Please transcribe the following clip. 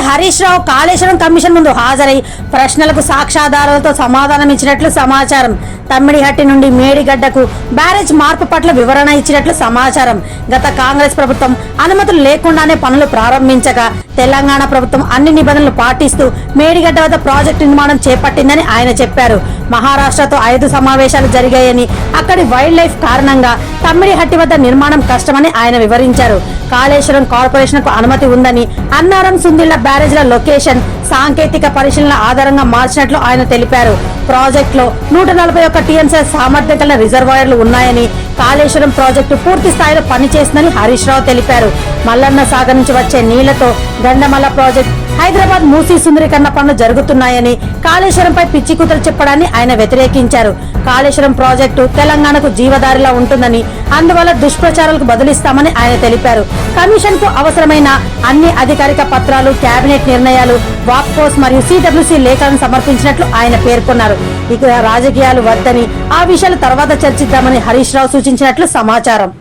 Harish Rao Kaleshwaram commission ముందు హాజరై ప్రశ్నలకు సాక్ష్యాధారాలతో సమాధానం ఇచ్చినట్లు సమాచారం. తమ్మిడిహట్టి నుండి మేడిగడ్డకు బ్యారేజ్ మార్పు పట్ల వివరణ ఇచ్చినట్లు సమాచారం. గత కాంగ్రెస్ ప్రభుత్వం అనుమతులు లేకుండానే పనులు ప్రారంభించగా తెలంగాణ ప్రభుత్వం అన్ని నిబంధనలు పాటిస్తూ మేడిగడ్డ వద్ద ప్రాజెక్టు నిర్మాణం చేపట్టిందని ఆయన చెప్పారు. మహారాష్ట్రతో 5 సమావేశాలు జరిగాయని, అక్కడి వైల్డ్ లైఫ్ కారణంగా తమ్మిడిహట్టి వద్ద నిర్మాణం కష్టమని ఆయన వివరించారు. కాళేశ్వరం కార్పొరేషన్ కు అనుమతి ఉందని, అన్నారం సుందిళ్ల బ్యారేజ్ల లొకేషన్ సాంకేతిక పరిశీలన ఆధారంగా మార్చినట్లు ఆయన తెలిపారు. ప్రాజెక్టులో 141 టీఎంసీ సామర్థ్యం కలిగిన రిజర్వాయర్లు ఉన్నాయని, కాళేశ్వరం ప్రాజెక్టు పూర్తి స్థాయిలో పనిచేస్తుందని హరీష్ రావు తెలిపారు. మల్లన్న సాగర్ నుంచి వచ్చే నీళ్లతో గండమల్ల ప్రాజెక్టు, హైదరాబాద్ మూసీ సుందరీకరణ పనులు జరుగుతున్నాయని, కాళేశ్వరంపై పిచ్చి కూతలు చెప్పడాన్ని ఆయన వ్యతిరేకించారు. కాళేశ్వరం ప్రాజెక్టు తెలంగాణకు జీవదారిలా ఉంటుందని, అందువల్ల దుష్ప్రచారాలకు బదులిస్తామని ఆయన తెలిపారు. కమిషన్ కు అవసరమైన అన్ని అధికారిక పత్రాలు, కేబినెట్ నిర్ణయాలు, వాక్పోస్ మరియు సిడబ్ల్యూసీ లేఖలను సమర్పించినట్లు ఆయన పేర్కొన్నారు. ఇక రాజకీయాలు వద్దని, ఆ విషయాలు తర్వాత చర్చిద్దామని హరీష్ రావు సూచించినట్లు సమాచారం.